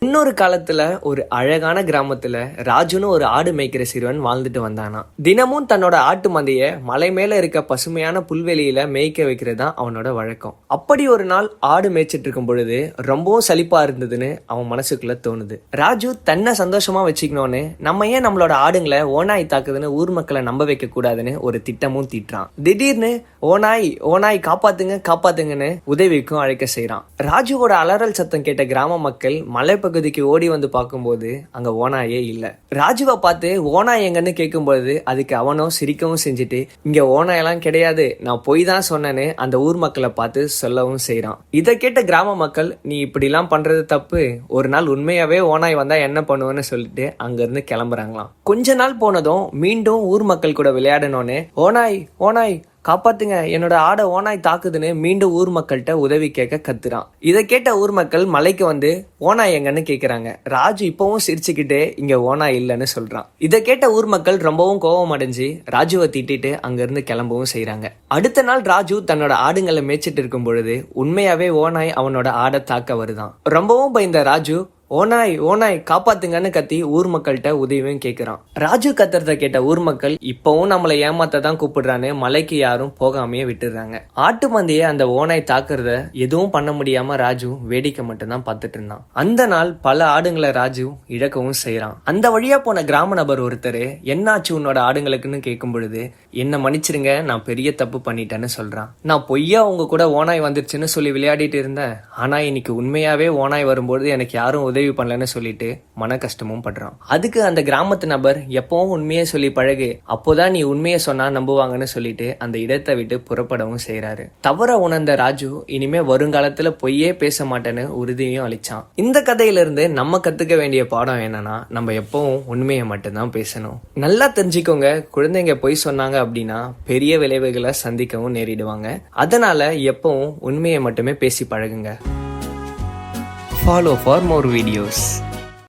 இன்னொரு காலத்துல ஒரு அழகான கிராமத்துல ராஜுன்னு ஒரு ஆடு மேய்க்கிற சிறுவன் வாழ்ந்துட்டு வந்தானா. தினமும் தன்னோட ஆட்டு மந்தைய மலை மேல இருக்க பசுமையான புல்வெளியில மேய்க்க வைக்கிறது தான் அவனோட வழக்கம். அப்படி ஒரு நாள் ஆடு மேய்ச்சிட்டு இருக்கும் பொழுது ரொம்பவும் சலிப்பா இருந்ததுன்னு அவன் மனசுக்குள்ள தோணுது. ராஜு தன்னை சந்தோஷமா வச்சுக்கணும்னு நம்ம ஏன் நம்மளோட ஆடுங்களை ஓநாய் தாக்குதுன்னு ஊர் மக்களை நம்ப வைக்க கூடாதுன்னு ஒரு திட்டமும் தீட்டுறான். திடீர்னு ஓநாய் ஓநாய் காப்பாத்துங்க காப்பாத்துங்கன்னு உதவிக்கும் அழைக்க செய்யறான். ராஜுவோட அலறல் சத்தம் கேட்ட கிராம மக்கள் மலை பகுதிக்கு ஓடி வந்து பார்க்கும்போது அங்க ஓநாயே இல்ல. ராஜுவை பார்த்து ஓநாய் எங்கன்னு கேட்கும்போது அதுக்கு அவனும் சிரிக்கவும் செஞ்சுட்டு இங்க ஓநாயெல்லாம் கிடையாது, நான் போய் தான் சொன்னேன்னு அந்த ஊர் மக்களை பார்த்து சொல்லவும் செய்யறான். இதை கேட்ட கிராம மக்கள் நீ இப்படி எல்லாம் பண்றது தப்பு, ஒரு நாள் உண்மையாவே ஓநாய் வந்தா என்ன பண்ணுவேன்னு சொல்லிட்டு அங்க இருந்து கிளம்புறாங்களாம். கொஞ்ச நாள் போனதும் மீண்டும் ஊர் மக்கள் கூட விளையாடணும்னு ஓநாய் ஓநாய் காப்பாத்துங்க என்னோட ஆடை ஓநாய் தாக்குதுன்னு மீண்டும் ஊர் மக்கள்கிட்ட உதவி கேட்க கத்துறான். இதை கேட்ட ஊர் மக்கள் மலைக்கு வந்து ஓநாய் எங்கன்னு கேக்குறாங்க. ராஜு இப்பவும் சிரிச்சுக்கிட்டே இங்க ஓநாய் இல்லைன்னு சொல்றான். இதை கேட்ட ஊர் மக்கள் ரொம்பவும் கோபம் அடைஞ்சு ராஜுவை திட்டிட்டு அங்க இருந்து கிளம்பவும் செய்யறாங்க. அடுத்த நாள் ராஜு தன்னோட ஆடுங்களை மேய்ச்சிட்டு இருக்கும் பொழுது உண்மையாவே ஓநாய் அவனோட ஆடை தாக்க வருதான். ரொம்பவும் பயந்த ராஜு ஓநாய் ஓநாய் காப்பாத்துங்கன்னு கத்தி ஊர் மக்கள்கிட்ட உதவியும் கேட்கிறான். ராஜு கத்துறத கேட்ட ஊர் மக்கள் இப்பவும் நம்மளை ஏமாத்த தான் கூப்பிடுறான்னு மலைக்கு யாரும் போகாமையே விட்டுறாங்க. ஆட்டு மந்தைய அந்த ஓநாய் தாக்குறத எதுவும் பண்ண முடியாம ராஜு வேடிக்கை மட்டும் தான் பார்த்துட்டு இருந்தான். அந்த நாள் பல ஆடுங்களை ராஜு இழக்கவும் செய்யறான். அந்த வழியா போன கிராம நபர் ஒருத்தர் என்னாச்சு உன்னோட ஆடுங்களுக்குன்னு கேட்கும் பொழுது என்ன மன்னிச்சிருங்க, நான் பெரிய தப்பு பண்ணிட்டேன்னு சொல்றான். நான் பொய்யா உங்க கூட ஓநாய் வந்துருச்சுன்னு சொல்லி விளையாடிட்டு இருந்தேன், ஆனா இன்னைக்கு உண்மையாவே ஓநாய் வரும்போது எனக்கு யாரும் உதவி பண்ணலன்னு சொல்லிட்டு மன கஷ்டமும் படுறான். அதுக்கு அந்த கிராமத்து நபர் எப்பவும் உண்மையை சொல்லி பழகு, அப்போதான் நீ உண்மையை சொன்னா நம்புவாங்கன்னு சொல்லிட்டு அந்த இடத்தை விட்டு புறப்படவும் செய்யறாரு. தவற உணர்ந்த ராஜு இனிமே வருங்காலத்துல பொய்யே பேச மாட்டேன்னு உறுதியும் அளிச்சான். இந்த கதையில இருந்து நம்ம கத்துக்க வேண்டிய பாடம் என்னன்னா நம்ம எப்பவும் உண்மையை மட்டும்தான் பேசணும். நல்லா தெரிஞ்சுக்கோங்க, குழந்தைங்க பொய் சொன்னாங்க அப்படின்னா பெரிய விளைவுகளை சந்திக்கவும் நேரிடுவாங்க. அதனால எப்பவும் உண்மையை மட்டுமே பேசி பழகுங்க. Follow for more videos.